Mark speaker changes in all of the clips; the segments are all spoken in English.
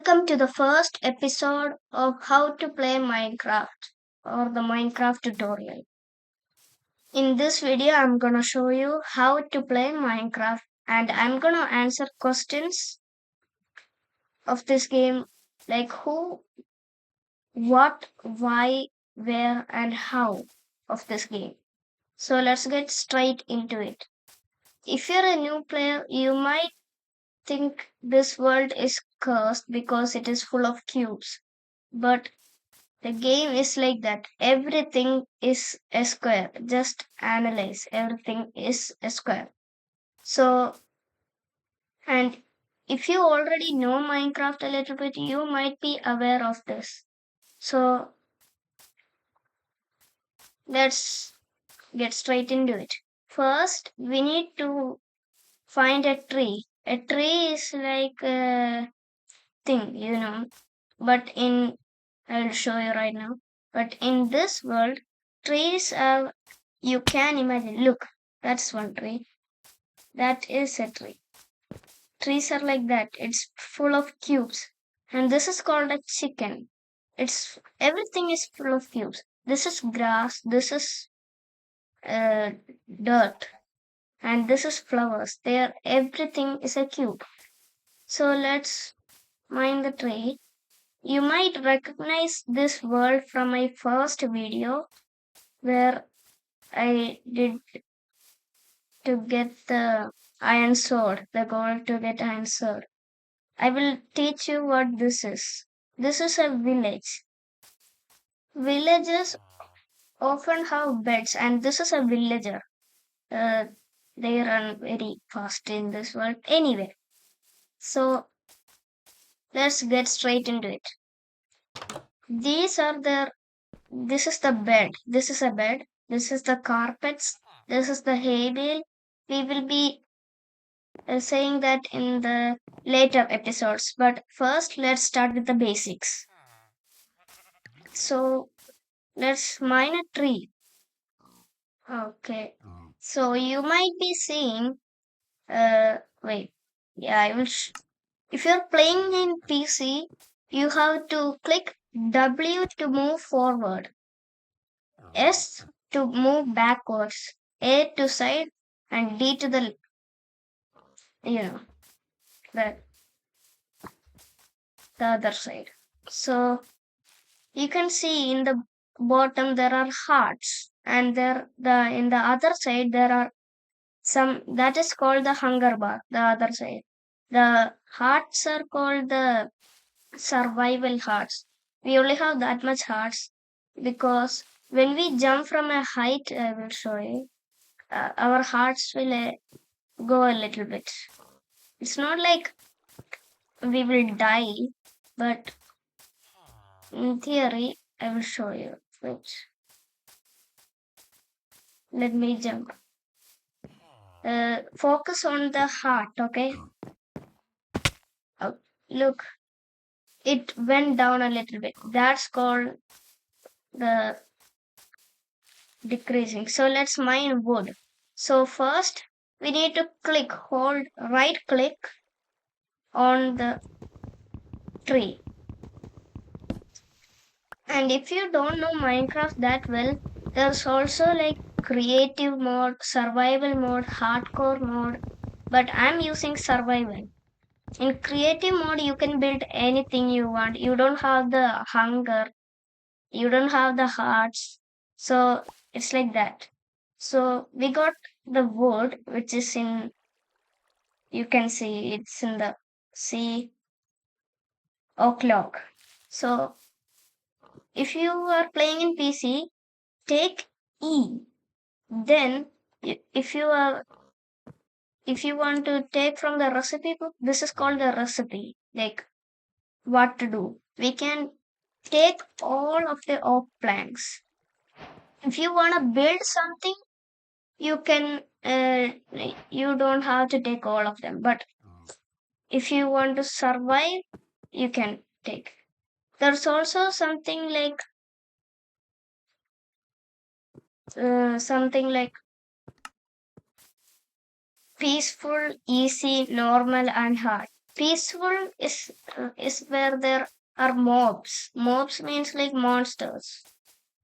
Speaker 1: Welcome to the first episode of How to Play Minecraft or the Minecraft tutorial. In this video, I'm gonna show you how to play Minecraft and I'm gonna answer questions of this game like who, what, why, where, and how of this game. So let's get straight into it. If you're a new player, you might think this world is cursed because it is full of cubes. But the game is like that. Everything is a square. Just analyze. Everything is a square. So, and if you already know Minecraft a little bit, you might be aware of this. So, let's get straight into it. First, we need to find a tree. A tree is like a thing. But I'll show you right now. But in this world, trees are, you can imagine. Look, that's one tree. That is a tree. Trees are like that. It's full of cubes. And this is called a chicken. It's everything is full of cubes. This is grass. This is uh, dirt. And this is flowers. There, everything is a cube. So let's mine the tree. You might recognize this world from my first video where I did to get the iron sword, the goal to get iron sword. I will teach you what this is. This is a village. Villages often have beds, and this is a villager. Uh, they run very fast in this world. Anyway, so let's get straight into it. These are the. This is the bed. This is a bed. This is the carpets. This is the hay bale. We will be saying that in the later episodes. But first, let's start with the basics. So, let's mine a tree. Okay. So, you might be seeing, wait, yeah, if you're playing in PC, you have to click W to move forward, S to move backwards, A to side, and D to you know, the, the other side. So, you can see in the bottom there are hearts, and in the other side there are some that is called the hunger bar. The other side, the hearts are called the survival hearts. We only have that much hearts because when we jump from a height, I will show you. Our hearts will go a little bit. It's not like we will die, but in theory, I will show you. Wait. Let me jump. Focus on the heart, okay? Oh, look, it went down a little bit. That's called the decreasing. So let's mine wood. So first, we need to hold right click on the tree. And if you don't know Minecraft that well, there's also like creative mode, survival mode, hardcore mode, but I'm using survival. In creative mode, you can build anything you want. You don't have the hunger, you don't have the hearts. So it's like that. So we got the wood, which is you can see it's in the C oak log. So if you are playing in PC, take E. Then if you are if you want to take from the recipe book, this is called the recipe. Like what to do. We can take all of the oak planks. If you want to build something, you can, you don't have to take all of them. But if you want to survive, you can take. There's also something like peaceful, easy, normal, and hard. Peaceful is where there are mobs. Mobs means like monsters,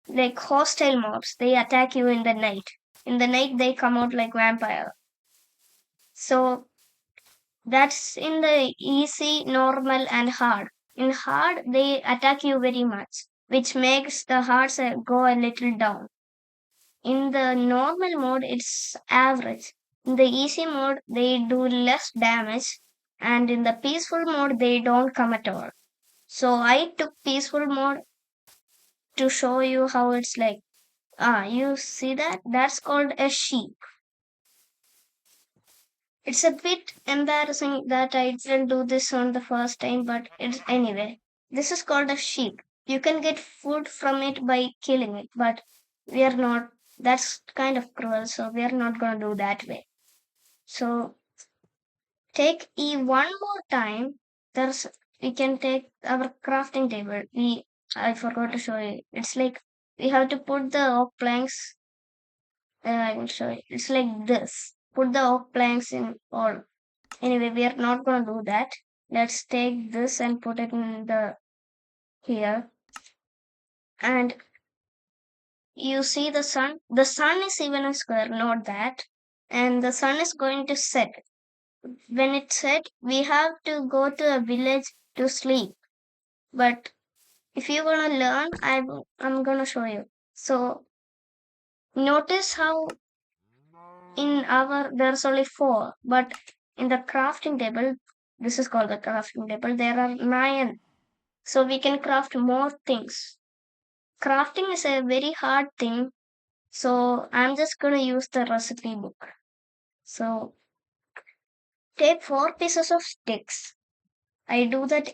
Speaker 1: like hostile mobs. They attack you in the night. In the night, they come out like vampire. So that's in the easy, normal, and hard. In hard, they attack you very much, which makes the hearts go a little down. In the normal mode, it's average. In the easy mode, they do less damage, and in the peaceful mode, they don't come at all. So I took peaceful mode to show you how it's like. Ah, you see that? That's called a sheep. It's a bit embarrassing that I didn't do this on the first time, but it's anyway. This is called a sheep. You can get food from it by killing it, but we are not. That's kind of cruel, so we are not gonna do that way. So take E one more time. There's we can take our crafting table. I forgot to show you. It's like we have to put the oak planks. I will show you. It's like this. Put the oak planks in all. Anyway, we are not gonna do that. Let's take this and put it in the here. And you see the sun. The sun is even a square, not that. And the sun is going to set. When it's set, we have to go to a village to sleep. But if you wanna learn, I'm gonna show you. So notice how in our there's only four, but in the crafting table, this is called the crafting table, there are nine. So we can craft more things. Crafting is a very hard thing, so I'm just gonna use the recipe book. So take four pieces of sticks. I do that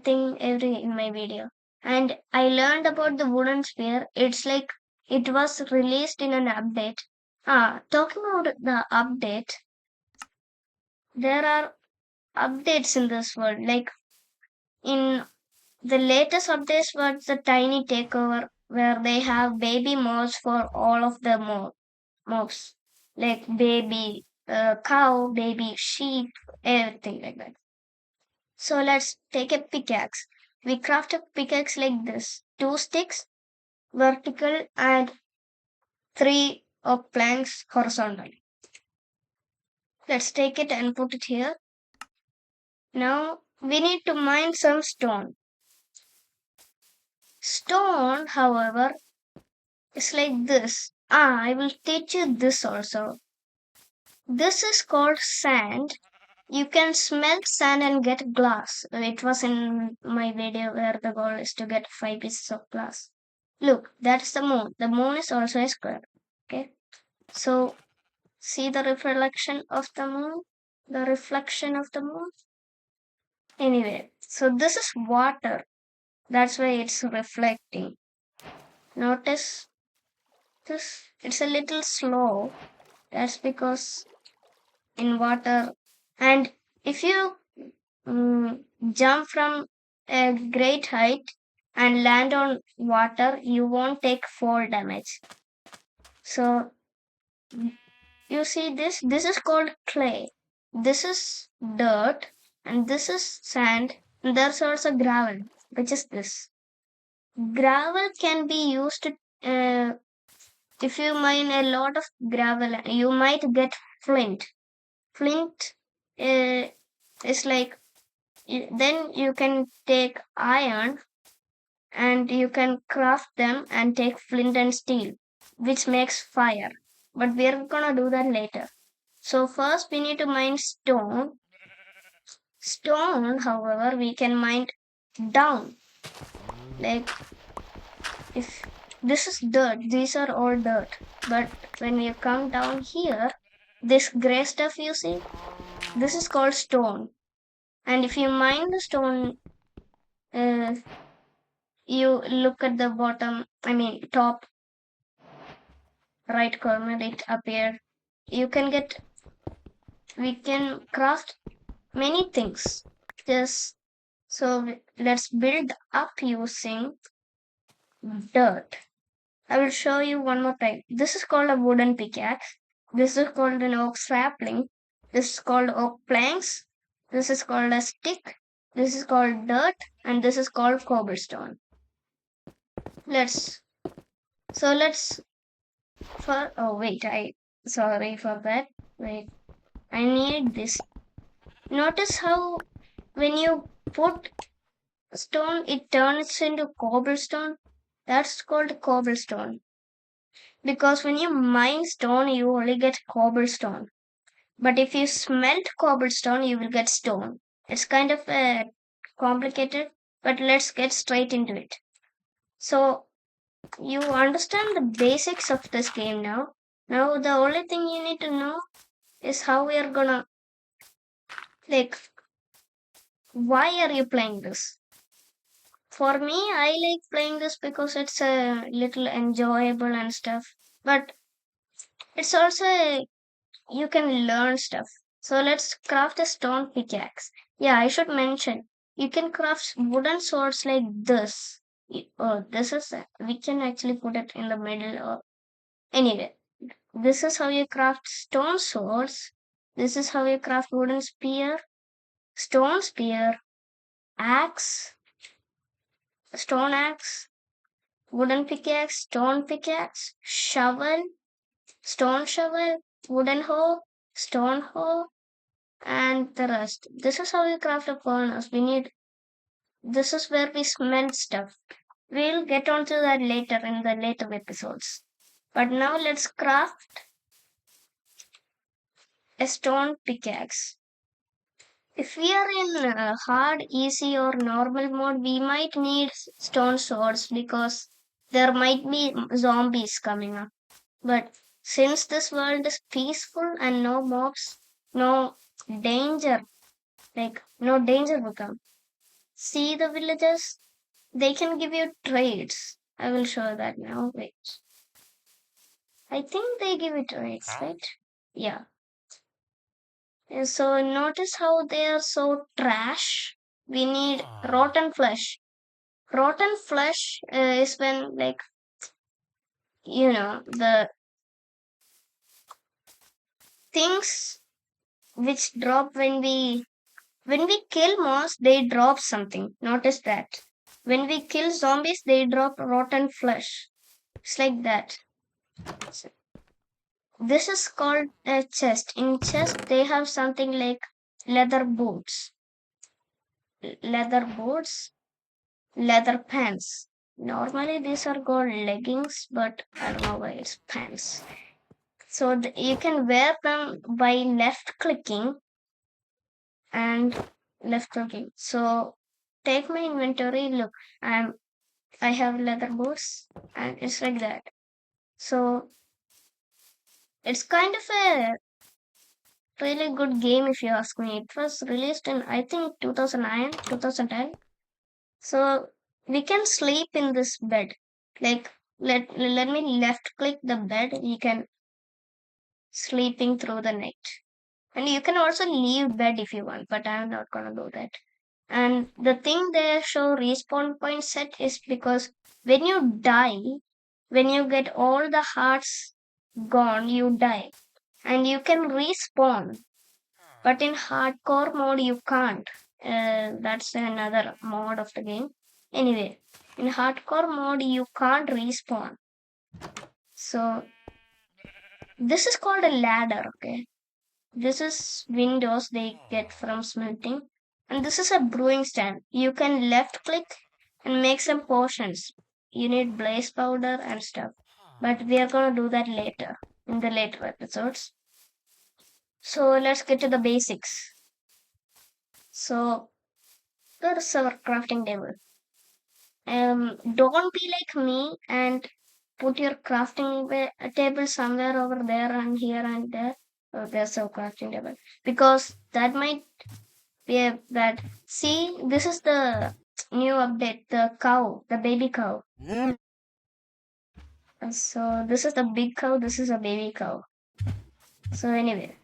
Speaker 1: thing every in my video. And I learned about the wooden spear. It's like it was released in an update. Talking about the update, there are updates in this world. Like in the latest updates was the tiny takeover where they have baby mobs for all of the mobs. Like baby cow, baby sheep, everything like that. So let's take a pickaxe. We craft a pickaxe like this. Two sticks, vertical, and three oak planks horizontally. Let's take it and put it here. Now we need to mine some stone. Stone, however, is like this. I will teach you this also. This is called sand. You can smelt sand and get glass. It was in my video where the goal is to get 5 pieces of glass. Look, that's the moon. The moon is also a square. Okay. So see the reflection of the moon? The reflection of the moon? Anyway, so this is water. That's why it's reflecting. Notice this? It's a little slow. That's because in water. And if you jump from a great height and land on water, you won't take fall damage. So you see this? This is called clay. This is dirt, and this is sand. And there's also gravel, which is this. Gravel can be used if you mine a lot of gravel. You might get flint. Flint is like then you can take iron and you can craft them and take flint and steel, which makes fire. But we're gonna do that later. So first we need to mine stone. Stone, however, we can mine down. Like if this is dirt, these are all dirt. But when you come down here, this gray stuff you see, this is called stone. And if you mine the stone, uh, you look at the bottom, top right corner, it appeared. You can get, we can craft many things. Just so let's build up using dirt. I will show you one more time. This is called a wooden pickaxe. This is called an oak sapling. This is called oak planks. This is called a stick. This is called dirt, and this is called cobblestone. Let's let's for oh wait, I sorry for that. Wait, I need this. Notice how when you put stone, it turns into cobblestone. That's called cobblestone. Because when you mine stone, you only get cobblestone. But if you smelt cobblestone, you will get stone. It's kind of complicated, but let's get straight into it. So you understand the basics of this game now. Now the only thing you need to know is how we are gonna like why are you playing this? For me, I like playing this because it's a little enjoyable and stuff. But it's also you can learn stuff. So let's craft a stone pickaxe. Yeah, I should mention you can craft wooden swords like this. Oh, this is we can actually put it in the middle. Or anyway, this is how you craft stone swords. This is how you craft wooden spear, stone spear, axe, stone axe, wooden pickaxe, stone pickaxe, shovel, stone shovel, wooden hoe, stone hoe, and the rest. This is how we craft a furnace. This is where we smelt stuff. We'll get onto that later in the later episodes. But now let's craft a stone pickaxe. If we are in hard, easy, or normal mode, we might need stone swords because there might be zombies coming up. But since this world is peaceful and no mobs, no danger, no danger will come. See the villagers? They can give you trades. I will show that now. Wait. I think they give you trades, right? Yeah. So notice how they are so trash. We need rotten flesh. Rotten flesh is when the things which drop when we kill moss, they drop something. Notice that. When we kill zombies, they drop rotten flesh. It's like that. So this is called a chest. In chest, they have something like leather boots, leather boots, leather pants. Normally, these are called leggings, but I don't know why it's pants. So you can wear them by left clicking and left clicking. So take my inventory. Look, I have leather boots, and it's like that. So it's kind of a really good game if you ask me. It was released in I think 2009, 2010. So we can sleep in this bed. Like let me left click the bed. You can sleeping through the night. And you can also leave bed if you want, but I'm not gonna do that. And the thing they show respawn point set is because when you die, when you get all the hearts gone, you die. And you can respawn. But in hardcore mode, you can't. That's another mode of the game. Anyway, in hardcore mode, you can't respawn. So, this is called a ladder, okay? This is windows they get from smelting. And this is a brewing stand. You can left click and make some potions. You need blaze powder and stuff. But we are gonna do that later, in the later episodes. So, let's get to the basics. So, there's our crafting table. Don't be like me and put your crafting table somewhere over there and here and there. Oh, there's a crafting table because that might be that. See, this is the new update. The cow, the baby cow. So this is the big cow. This is a baby cow. So anyway,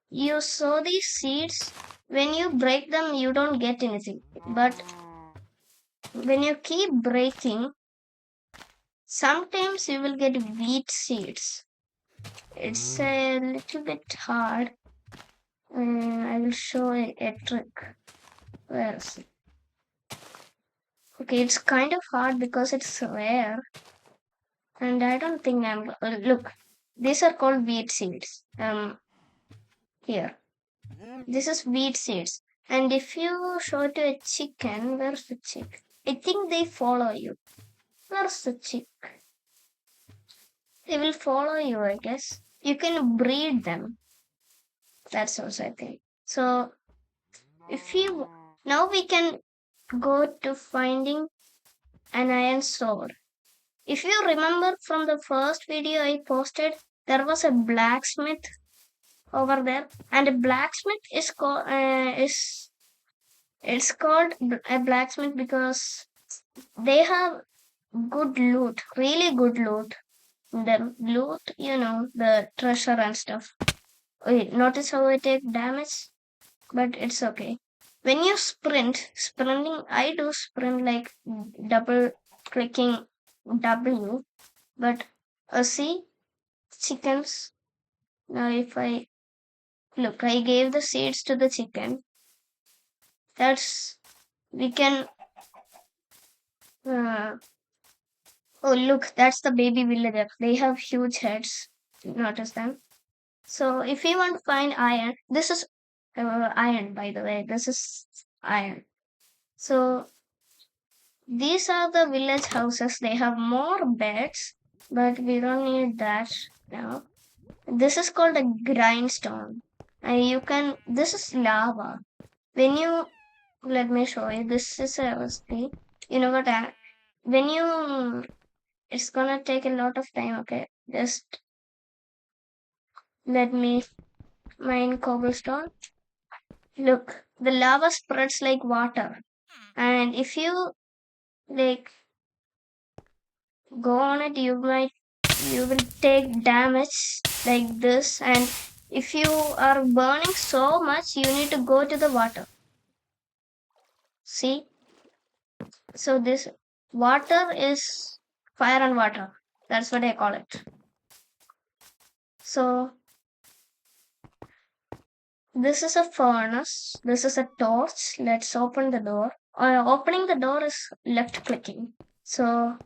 Speaker 1: you sow these seeds. When you break them, you don't get anything. But when you keep breaking, sometimes you will get wheat seeds. It's a little bit hard, I will show a trick. Where is it? Okay, it's kind of hard because it's rare, and I don't think I'm. Look, these are called wheat seeds. Here, this is wheat seeds, and if you show it to a chicken, where's the chick? I think they follow you. Where's the chick? They will follow you, I guess. You can breed them. That's also a thing. So if you now we can go to finding an iron sword. If you remember from the first video I posted, there was a blacksmith over there, and a blacksmith is called it's called a blacksmith because they have good loot, really good loot. The loot, the treasure and stuff. Wait, notice how I take damage, but it's okay. When you sprinting, I do sprint like double clicking W, but see, chickens. Now, if I look, I gave the seeds to the chicken. That's we can. Uh, oh, look, that's the baby villager. They have huge heads. Notice them. So, if you want to find iron, this is iron, by the way. This is iron. So, these are the village houses. They have more beds, but we don't need that now. This is called a grindstone. And this is lava. When you, let me show you, this is a recipe. You know what, when you, it's gonna take a lot of time, okay? Just let me mine cobblestone. Look, the lava spreads like water. And if you, like, go on it, you will take damage like this. And if you are burning so much, you need to go to the water. See, so this water is fire and water, that's what I call it. So this is a furnace, this is a torch. Let's open the door. Opening the door is left clicking. So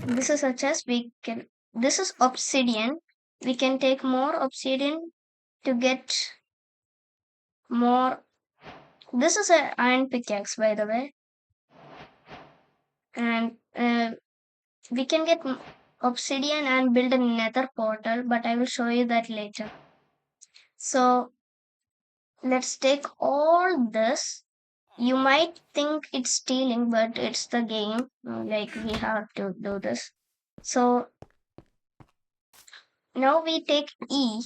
Speaker 1: this is a chest. This is obsidian. We can take more obsidian to get more. This is an iron pickaxe, by the way, and we can get obsidian and build a nether portal, but I will show you that later. So let's take all this. You might think it's stealing, but it's the game. Like, we have to do this. So now we take E,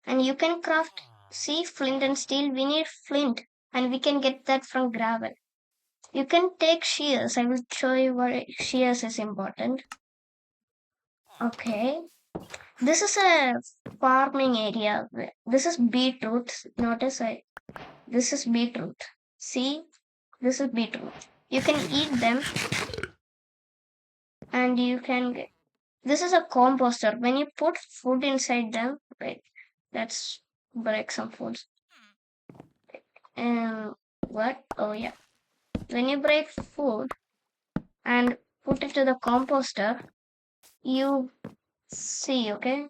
Speaker 1: and you can craft, see, flint and steel. We need flint, and we can get that from gravel. You can take shears. I will show you why shears is important. Okay. This is a farming area. This is beetroot. Notice this is beetroot. See, this is beetroot. You can eat them, and you can get. This is a composter. When you put food inside them, right? Let's break some foods. And what? Oh yeah. When you break food and put it to the composter, you see, okay?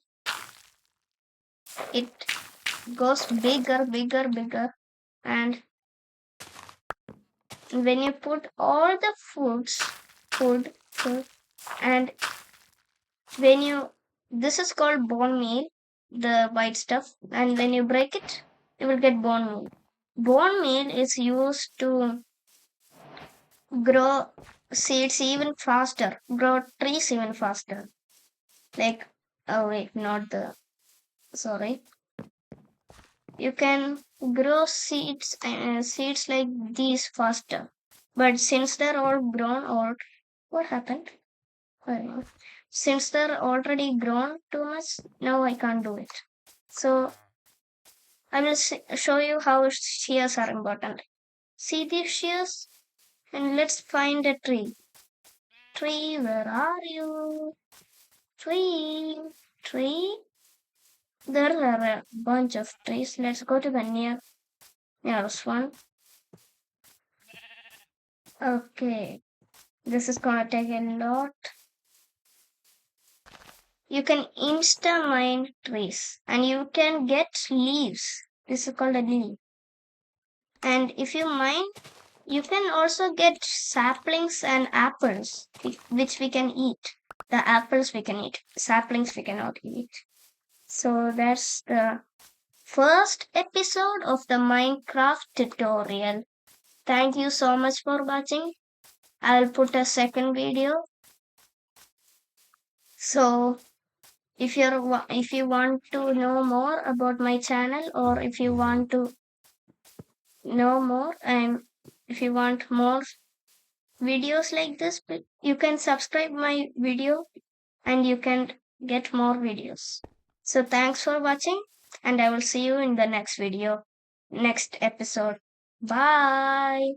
Speaker 1: It goes bigger, bigger, bigger, and when you put all the food, and when you, this is called bone meal, the white stuff, and when you break it, you will get bone meal. Bone meal is used to grow seeds even faster, grow trees even faster. Like, oh wait, not the, sorry. You can grow seeds like these faster. But since they're all grown, or what happened? I don't know. Since they're already grown too much, now I can't do it. So I will show you how shears are important. See these shears? And let's find a tree. Tree, where are you? Tree, tree. There are a bunch of trees. Let's go to the nearest one. Okay, this is gonna take a lot. You can insta mine trees and you can get leaves. This is called a leaf. And if you mine, you can also get saplings and apples, which we can eat. The apples we can eat, saplings we cannot eat. So that's the first episode of the Minecraft tutorial. Thank you so much for watching. I'll put a second video. So if you want to know more about my channel, or if you want to know more and if you want more videos like this, you can subscribe my video and you can get more videos. So thanks for watching and I will see you in the next video, next episode. Bye.